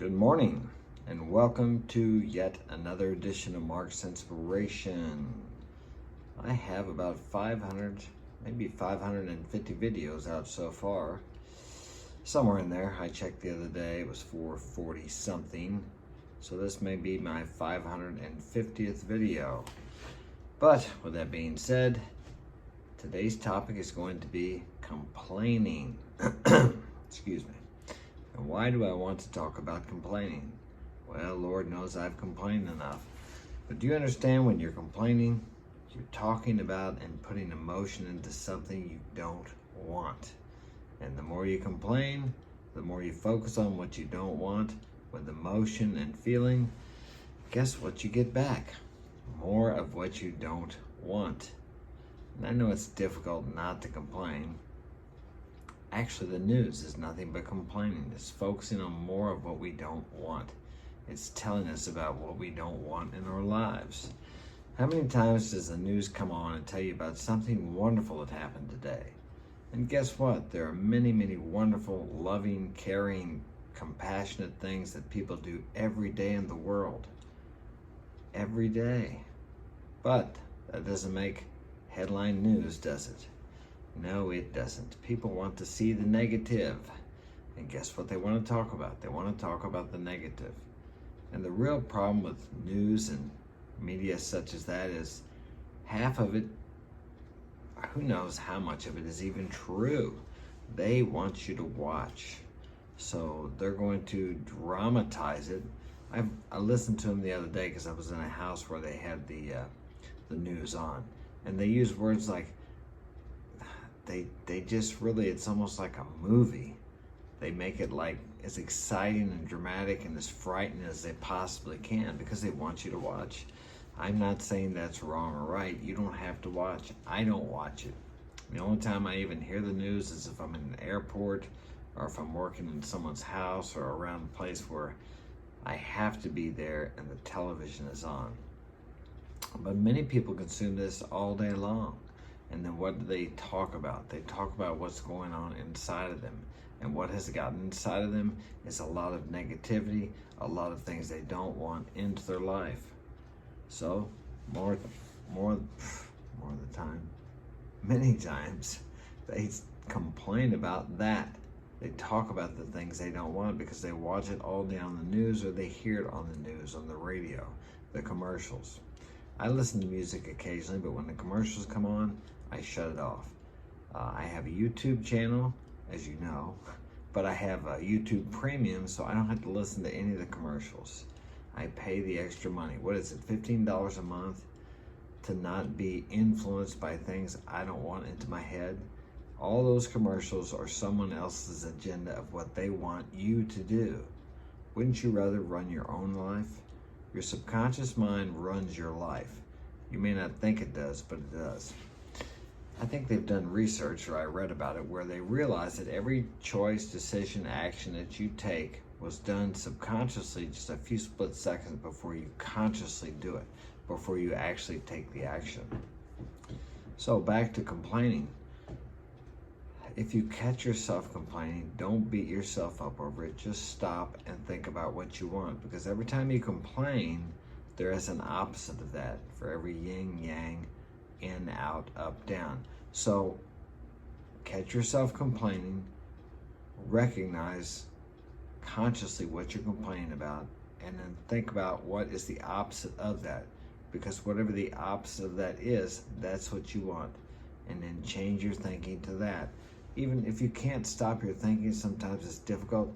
Good morning, and welcome to yet another edition of Mark's Inspiration. I have about 500, maybe 550 videos out so far. Somewhere in there. I checked the other day, it was 440 something. So this may be my 550th video. But with that being said, today's topic is going to be complaining. Excuse me. And why do I want to talk about complaining? Well, Lord knows I've complained enough. But do you understand when you're complaining, you're talking about and putting emotion into something you don't want. And the more you complain, the more you focus on what you don't want with emotion and feeling, guess what you get back? More of what you don't want. And I know it's difficult not to complain. Actually, the news is nothing but complaining. It's focusing on more of what we don't want. It's telling us about what we don't want in our lives. How many times does the news come on and tell you about something wonderful that happened today? And guess what? There are many, many wonderful, loving, caring, compassionate things that people do every day in the world. Every day. But that doesn't make headline news, does it? No, it doesn't. People want to see the negative. And guess what they want to talk about? They want to talk about the negative. And the real problem with news and media such as that is half of it, who knows how much of it is even true. They want you to watch. So they're going to dramatize it. I listened to them the other day because I was in a house where they had the news on. And they use words like, they just really, it's almost like a movie. They make it like as exciting and dramatic and as frightening as they possibly can because they want you to watch. I'm not saying that's wrong or right. You don't have to watch. I don't watch it. The only time I even hear the news is if I'm in an airport or if I'm working in someone's house or around a place where I have to be there and the television is on. But many people consume this all day long. And then what do they talk about? They talk about what's going on inside of them. And what has gotten inside of them is a lot of negativity, a lot of things they don't want into their life. So, more of the time, many times, they complain about that. They talk about the things they don't want because they watch it all day on the news or they hear it on the news, on the radio, the commercials. I listen to music occasionally, but when the commercials come on, I shut it off. I have a YouTube channel, as you know, but I have a YouTube Premium, so I don't have to listen to any of the commercials. I pay the extra money. What is it, $15 a month to not be influenced by things I don't want into my head? All those commercials are someone else's agenda of what they want you to do. Wouldn't you rather run your own life? Your subconscious mind runs your life. You may not think it does, but it does. I think they've done research, or I read about it, where they realized that every choice, decision, action that you take was done subconsciously just a few split seconds before you consciously do it, before you actually take the action. So back to complaining. If you catch yourself complaining, don't beat yourself up over it. Just stop and think about what you want. Because every time you complain, there is an opposite of that. For every yin, yang, in, out, up, down. So catch yourself complaining, recognize consciously what you're complaining about, and then think about what is the opposite of that. Because whatever the opposite of that is, that's what you want. And then change your thinking to that. Even if you can't stop your thinking, sometimes it's difficult.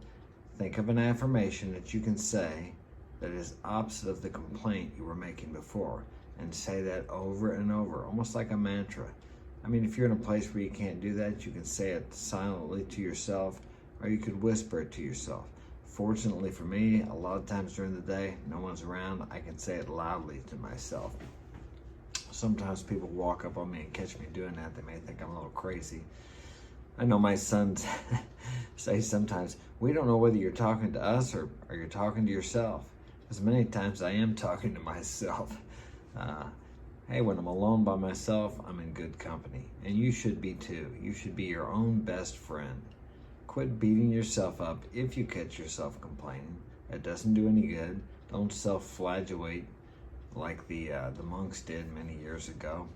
Think of an affirmation that you can say that is opposite of the complaint you were making before, and say that over and over, almost like a mantra. I mean, if you're in a place where you can't do that, you can say it silently to yourself, or you could whisper it to yourself. Fortunately for me, a lot of times during the day, no one's around, I can say it loudly to myself. Sometimes people walk up on me and catch me doing that. They may think I'm a little crazy. I know my sons say sometimes, we don't know whether you're talking to us or you're talking to yourself. Because many times I am talking to myself. Hey, when I'm alone by myself, I'm in good company. And you should be too. You should be your own best friend. Quit beating yourself up if you catch yourself complaining. It doesn't do any good. Don't self-flagellate like the monks did many years ago,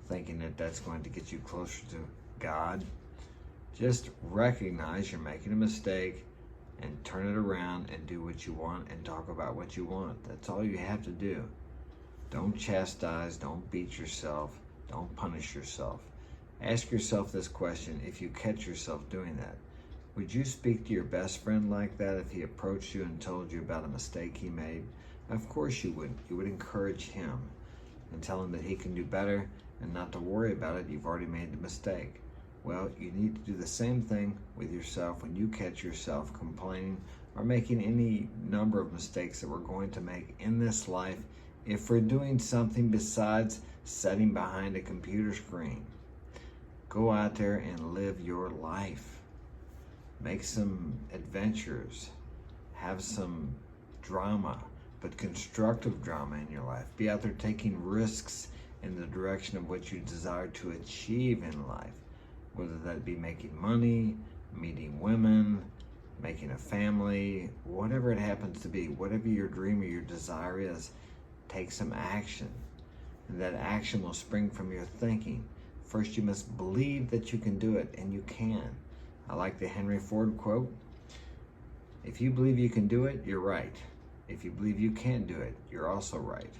thinking that that's going to get you closer to God. Just recognize you're making a mistake and turn it around and do what you want and talk about what you want. That's all you have to do. Don't chastise, don't beat yourself, don't punish yourself. Ask yourself this question if you catch yourself doing that. Would you speak to your best friend like that if he approached you and told you about a mistake he made? Of course you would. You would encourage him and tell him that he can do better and not to worry about it. You've already made the mistake. Well, you need to do the same thing with yourself when you catch yourself complaining or making any number of mistakes that we're going to make in this life if we're doing something besides sitting behind a computer screen. Go out there and live your life. Make some adventures. Have some drama, but constructive drama in your life. Be out there taking risks in the direction of what you desire to achieve in life. Whether that be making money, meeting women, making a family, whatever it happens to be, whatever your dream or your desire is, take some action. And that action will spring from your thinking. First, you must believe that you can do it, and you can. I like the Henry Ford quote. If you believe you can do it, you're right. If you believe you can't do it, you're also right.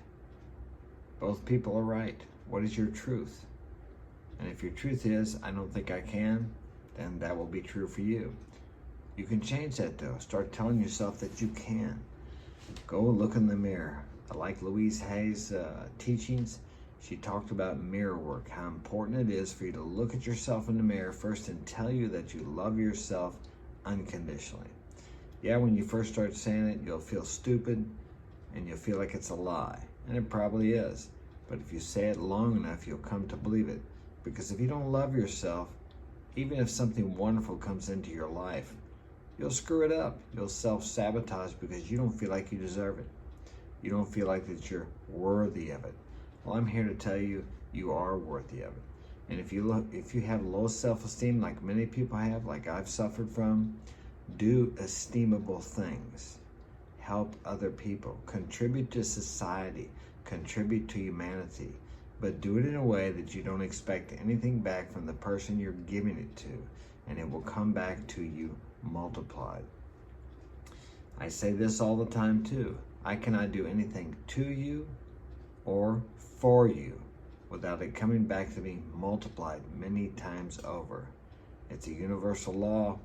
Both people are right. What is your truth? And if your truth is, I don't think I can, then that will be true for you. You can change that though. Start telling yourself that you can. Go look in the mirror. I like Louise Hay's teachings. She talked about mirror work, how important it is for you to look at yourself in the mirror first and tell you that you love yourself unconditionally. Yeah, when you first start saying it, you'll feel stupid and you'll feel like it's a lie. And it probably is. But if you say it long enough, you'll come to believe it. Because if you don't love yourself, even if something wonderful comes into your life, you'll screw it up. You'll self-sabotage because you don't feel like you deserve it. You don't feel like that you're worthy of it. Well, I'm here to tell you, you are worthy of it. And if you have low self-esteem, like many people have, like I've suffered from, do esteemable things. Help other people. Contribute to society. Contribute to humanity. But do it in a way that you don't expect anything back from the person you're giving it to, and it will come back to you multiplied. I say this all the time too. I cannot do anything to you or for you without it coming back to me multiplied many times over. It's a universal law.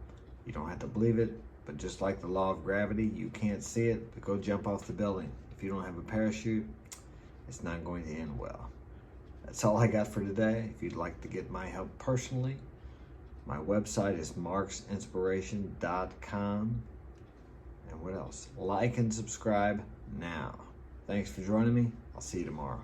You don't have to believe it, but just like the law of gravity, you can't see it, but go jump off the building. If you don't have a parachute, it's not going to end well. That's all I got for today. If you'd like to get my help personally, my website is marksinspiration.com. And what else? Like and subscribe now. Thanks for joining me. I'll see you tomorrow.